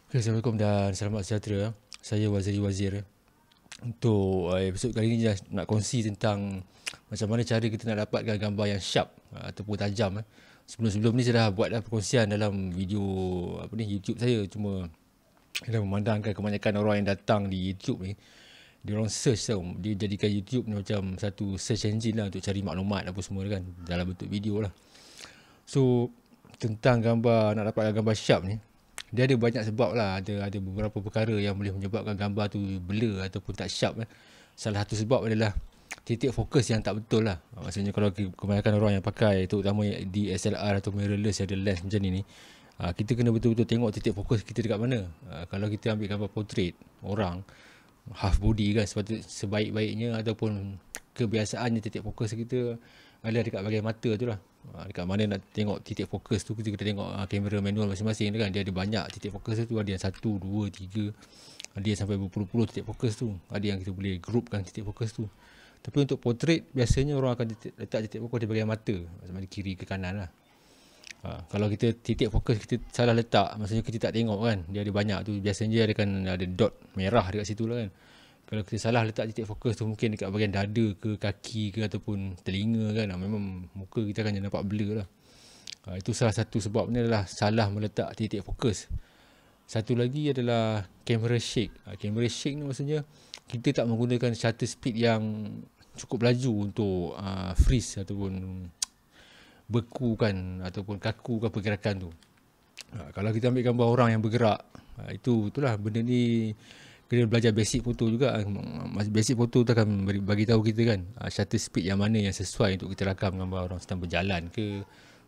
Okay, Assalamualaikum dan selamat sejahtera. Saya Waziri Wazir. Untuk episod kali ini nak kongsi tentang macam mana cara kita nak dapatkan gambar yang sharp ataupun tajam. Sebelum-sebelum ni saya dah buat perkongsian dalam video YouTube saya. Cuma kita memandangkan kebanyakan orang yang datang di YouTube ni, dia orang search tau. Dia jadikan YouTube ni macam satu search engine lah untuk cari maklumat apa semua kan, dalam bentuk video lah. So tentang gambar, nak dapatkan gambar sharp ni, dia ada banyak sebab lah. Ada beberapa perkara yang boleh menyebabkan gambar tu blur ataupun tak sharp. Salah satu sebab adalah titik fokus yang tak betul lah. Maksudnya kalau kebanyakan orang yang pakai, terutama DSLR atau mirrorless ada lens macam ni, kita kena betul-betul tengok titik fokus kita dekat mana. Kalau kita ambil gambar portrait orang half body kan, sebaik-baiknya ataupun kebiasaannya titik fokus kita ada dekat bahagian mata tu lah. Dekat mana nak tengok titik fokus tu, kita kena tengok kamera manual masing-masing kan. Dia ada banyak titik fokus tu. Ada yang 1, 2, 3, ada yang sampai berpuluh-puluh titik fokus tu. Ada yang kita boleh groupkan titik fokus tu. Tapi untuk portrait, biasanya orang akan letak titik fokus di bahagian mata, macam kiri ke kanan lah. Kalau kita titik fokus kita salah letak, maksudnya kita tak tengok kan, dia ada banyak tu. Biasanya dia akan ada dot merah dekat situ lah kan. Kalau kita salah letak titik fokus tu, mungkin dekat bahagian dada ke kaki ke ataupun telinga kan, memang muka kita akan nampak blur lah. Itu salah satu sebabnya adalah salah meletak titik fokus. Satu lagi adalah camera shake. Camera shake ni maksudnya kita tak menggunakan shutter speed yang cukup laju untuk freeze ataupun bekukan ataupun kakukan pergerakan tu. Kalau kita ambil gambar orang yang bergerak, itulah benda ni kena belajar basic foto juga. Basic foto tu akan bagi tahu kita kan shutter speed yang mana yang sesuai untuk kita rakam gambar orang sedang berjalan ke,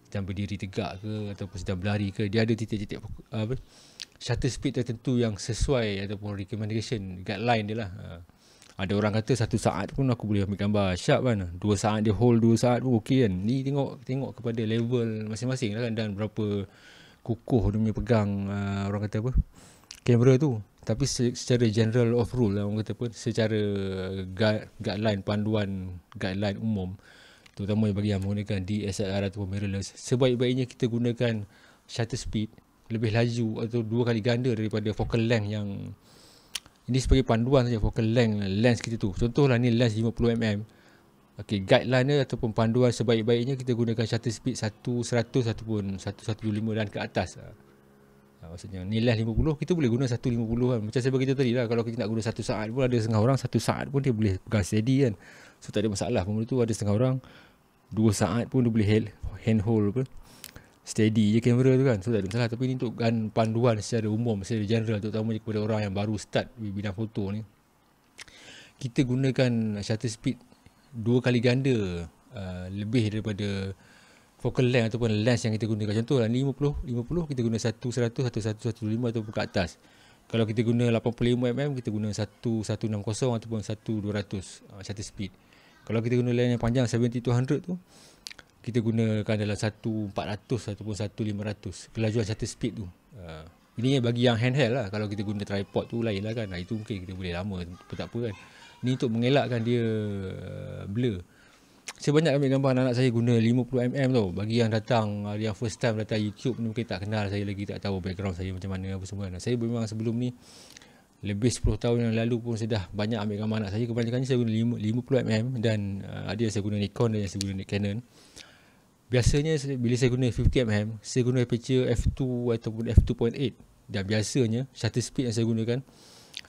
sedang berdiri tegak ke, ataupun sedang berlari ke. Dia ada titik-titik shutter speed tertentu yang sesuai ataupun recommendation guideline dia lah. Ada orang kata 1 saat pun aku boleh ambil gambar sharp kan, 2 saat dia hold 2 saat pun okey kan. Ni tengok kepada level masing-masing lah kan, dan berapa kukuh dia punya pegang orang kata apa, kamera tu. Tapi secara general of rule lah, orang kata pun secara guideline, panduan guideline umum, terutama bagi yang menggunakan DSLR atau mirrorless, sebaik-baiknya kita gunakan shutter speed lebih laju atau 2 kali ganda daripada focal length yang ini sebagai panduan saja. Focal length lens kita tu, contohlah ni lens 50mm. Okey, guideline dia ataupun panduan sebaik-baiknya kita gunakan shutter speed 1/100 ataupun 1/105 dan ke atas. Maksudnya ni lens 50, kita boleh guna 1/50 kan. Macam saya beritahu tadi lah, kalau kita nak guna 1 saat pun, ada setengah orang 1 saat pun dia boleh pegang steady kan. So tak ada masalah pun tu. Ada setengah orang 2 saat pun dia boleh hand hold apa, steady je kamera tu kan. So tak ada masalah. Tapi ni untuk panduan secara umum, secara general, terutama kepada orang yang baru start di bidang foto ni, kita gunakan shutter speed 2 kali ganda lebih daripada focal length ataupun lens yang kita gunakan. Contohlah 50 kita guna 1/100 atau 1/105 ataupun ke atas. Kalau kita guna 85mm, kita guna 1/160 ataupun 1/200 shutter speed. Kalau kita guna lens yang panjang 70-100 tu, kita gunakan dalam 1/400 ataupun 1/500 kelajuan shutter speed tu. Ini bagi yang handheld lah. Kalau kita guna tripod tu lain lah kan. Itu mungkin kita boleh lama, tak apa kan. Ini untuk mengelakkan dia blur. Saya banyak ambil gambar anak saya guna 50mm tau. Bagi yang datang, yang first time datang YouTube ni, mungkin tak kenal saya lagi, tak tahu background saya macam mana apa semua. Saya memang sebelum ni, lebih 10 tahun yang lalu pun saya dah banyak ambil gambar anak saya. Kebanyakannya saya guna 50mm dan ada yang saya guna Nikon dan yang saya guna Canon. Biasanya bila saya guna 50mm, saya guna aperture f2 ataupun f2.8. Dan biasanya shutter speed yang saya gunakan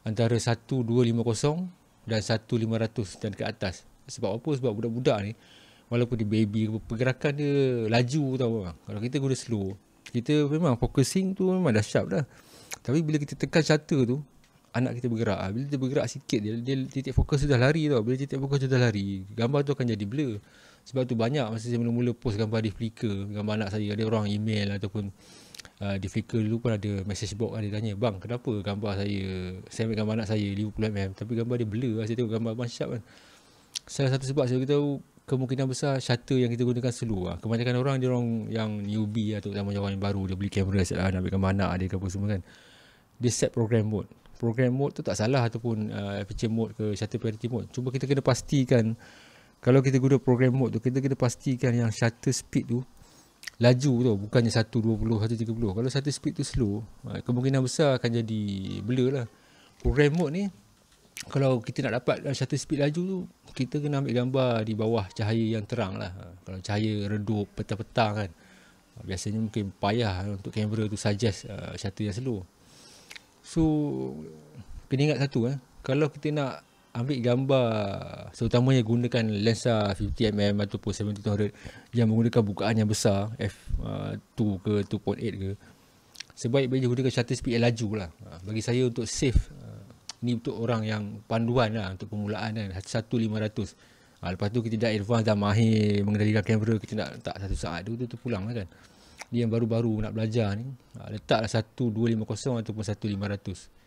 antara 1/250 dan 1/500 dan ke atas. Sebab apa? Sebab budak-budak ni, walaupun dia baby, pergerakan dia laju tau. Kalau kita guna slow, kita memang focusing tu memang dah sharp dah. Tapi bila kita tekan shutter tu, anak kita bergerak. Bila dia bergerak sikit, dia titik fokus tu dah lari tau. Bila titik fokus tu dah lari, gambar tu akan jadi blur. Sebab tu banyak masa saya mula-mula post gambar di Flickr, gambar anak saya, ada orang email ataupun di Flickr dulu pun ada message box, ada tanya, bang kenapa gambar saya ambil gambar anak saya 50mm tapi gambar dia blur. Saya tengok gambar abang sharp kan. Salah satu sebab saya beritahu, kemungkinan besar shutter yang kita gunakan slow. Kebanyakan orang, dia orang yang newbie atau orang yang baru, dia beli kamera nak ambil gambar anak dia ke apa semua kan, dia set program mode. Program mode tu tak salah, ataupun aperture mode ke shutter priority mode. Cuma kita kena pastikan, kalau kita guna program mode tu, kita kena pastikan yang shutter speed tu laju tu, bukannya 120, 130. Kalau satu speed tu slow, kemungkinan besar akan jadi blur lah. Program mode ni, kalau kita nak dapat satu speed laju tu, kita kena ambil gambar di bawah cahaya yang terang lah. Kalau cahaya redup petang-petang kan, biasanya mungkin payah untuk kamera tu suggest shutter yang slow. So kena ingat satu, kalau kita nak ambil gambar, terutamanya gunakan lensa 50mm ataupun 70-200 yang menggunakan bukaan yang besar, f2 ke 2.8 ke, sebaik-baiknya gunakan shutter speed yang laju lah. Bagi saya untuk save, ni untuk orang yang panduan lah, untuk permulaan kan, 1:500. Lepas tu kita dah advance, dah mahir mengendalikan kamera, kita nak letak 1 saat tu pulang lah kan. Dia yang baru-baru nak belajar ni, letaklah 1:250 ataupun 1:500.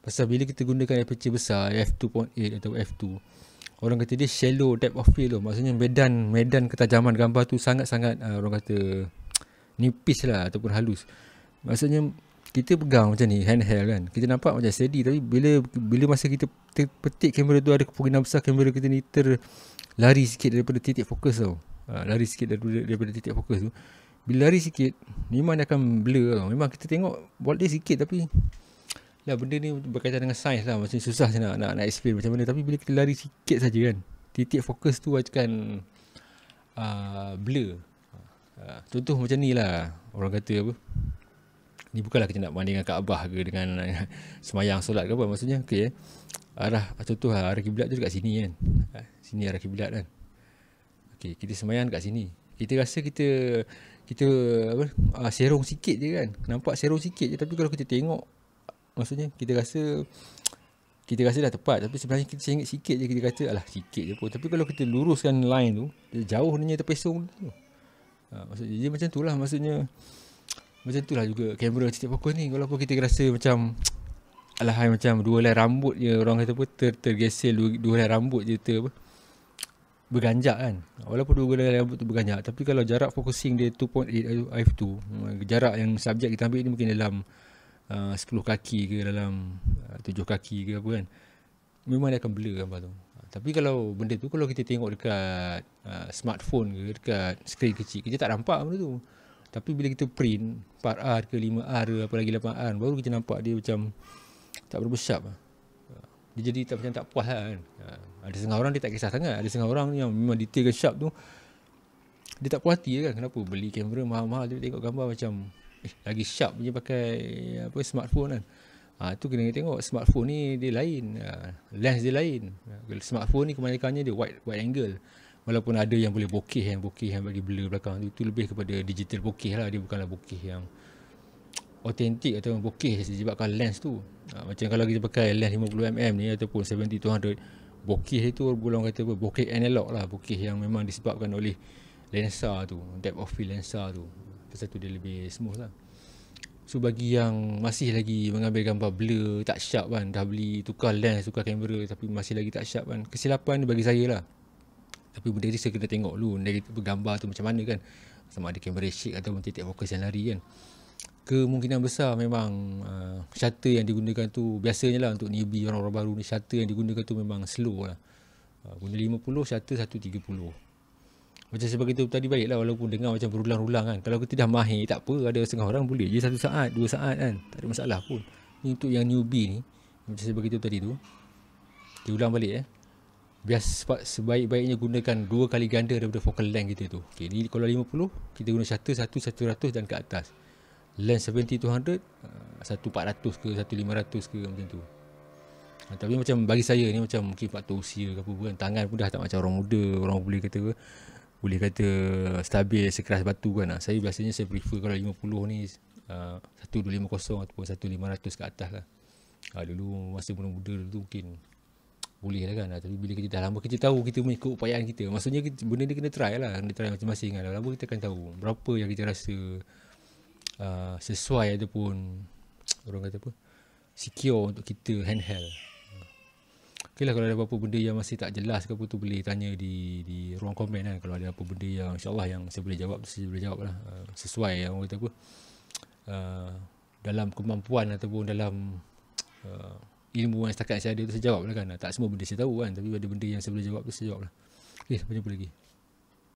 Pasal bila kita gunakan aperture besar, f2.8 atau f2, orang kata dia shallow depth of field tu. Maksudnya medan ketajaman gambar tu sangat-sangat orang kata nipis lah ataupun halus. Maksudnya kita pegang macam ni handheld kan, kita nampak macam steady, tapi bila masa kita petik kamera tu, ada kemungkinan besar kamera kita ni terlari sikit daripada titik fokus tau. Lari sikit daripada titik fokus tu. Bila lari sikit, memang dia akan blur tau. Memang kita tengok boleh sikit, tapi lah benda ni berkaitan dengan sains lah. Macam susah saya nak explain macam mana. Tapi bila kita lari sikit saja kan, titik fokus tu akan blur. Contoh macam ni lah, orang kata apa, ni bukanlah kita nak bandingkan Kaabah ke dengan semayang solat ke apa. Maksudnya contoh arah kiblat tu dekat sini kan, sini arah kiblat kan. Okay, kita semayang dekat sini, kita rasa kita serong sikit je kan, nampak serong sikit je. Tapi kalau kita tengok, maksudnya kita rasa dah tepat, tapi sebenarnya kita sengit sikit je, kita kata alah sikit je pun. Tapi kalau kita luruskan line tu, dia jauh dia terpesong tu. Maksudnya dia macam tu lah. Maksudnya macam tu lah juga kamera titik fokus ni. Kalau kita rasa macam alahai macam dua helai rambut je, orang kata apa, tergesel dua helai rambut je berganjak kan. Walaupun dua helai rambut tu berganjak, tapi kalau jarak focusing dia 2.8 f2, jarak yang subjek kita ambil ni mungkin dalam 10 kaki ke, dalam 7 kaki ke apa kan, memang dia akan blur gambar tu. Tapi kalau benda tu, kalau kita tengok dekat smartphone ke, dekat skrin kecil, kita tak nampak benda tu. Tapi bila kita print 4R ke 5R ke apa lagi 8R, baru kita nampak dia macam tak berapa sharp. Dia jadi macam tak puas lah kan. Ada setengah orang dia tak kisah sangat. Ada setengah orang yang memang detail ke sharp tu, dia tak puas hati kan. Kenapa beli kamera mahal-mahal, dia tengok gambar macam lagi sharp je pakai smartphone kan. Tu kena tengok smartphone ni dia lain, lens dia lain. Smartphone ni kebanyakannya dia wide angle. Walaupun ada yang boleh bokeh yang bagi blur belakang tu, itu lebih kepada digital bokeh lah. Dia bukanlah bokeh yang autentik atau bokeh disebabkan lens tu. Macam kalau kita pakai lens 50mm ni ataupun 70-200, bokeh itu orang kata apa, bokeh analog lah. Bokeh yang memang disebabkan oleh lensa tu, depth of field lensa tu. Pasal tu dia lebih smooth lah. So bagi yang masih lagi mengambil gambar blur, tak sharp kan, dah beli tukar lens, tukar kamera tapi masih lagi tak sharp kan, kesilapan ni bagi saya lah. Tapi benda ni saya kena tengok dulu gambar tu macam mana kan, sama ada kamera shake ataupun titik fokus yang lari kan. Kemungkinan besar memang shutter yang digunakan tu, biasanya lah untuk newbie, orang-orang baru ni, shutter yang digunakan tu memang slow lah. Guna 50, shutter 130. Macam saya beritahu tadi, baik lah walaupun dengar macam berulang-ulang kan. Kalau kita dah mahir, tak apa, ada setengah orang boleh je 1 saat, 2 saat kan, tak ada masalah pun. Ni untuk yang newbie ni, macam saya beritahu tadi tu, diulang balik sebaik-baiknya gunakan 2 kali ganda daripada focal length kita tu. Okay, ni kalau 50, kita guna shutter 1:100 dan ke atas. Lens 70-200, 1:400 ke 1:500 ke macam tu. Tapi macam bagi saya ni, macam mungkin faktor usia ke apa kan, tangan pun dah tak macam orang muda. Orang boleh kata stabil sekeras batu kan. Saya biasanya saya prefer kalau 50 ni 1:250 ataupun 1:500 ke atas lah. Dulu masa muda-muda dulu mungkin boleh lah kan. Tapi bila kita dah lama, kita tahu kita mengikut upayaan kita. Maksudnya benda ni kena try lah, kena try masing-masing kan. Lama kita akan tahu berapa yang kita rasa sesuai ataupun orang kata apa, secure untuk kita handheld. Okay lah, kalau ada apa-apa benda yang masih tak jelas ke apa tu, boleh tanya di ruang komen kan. Kalau ada apa benda yang insyaAllah yang saya boleh jawab, saya boleh jawab lah. Sesuai yang orang kata apa, dalam kemampuan ataupun dalam ilmu yang setakat saya ada tu, saya jawab lah kan. Tak semua benda saya tahu kan, tapi ada benda yang saya boleh jawab tu, saya jawab lah. Okay, sampai jumpa lagi.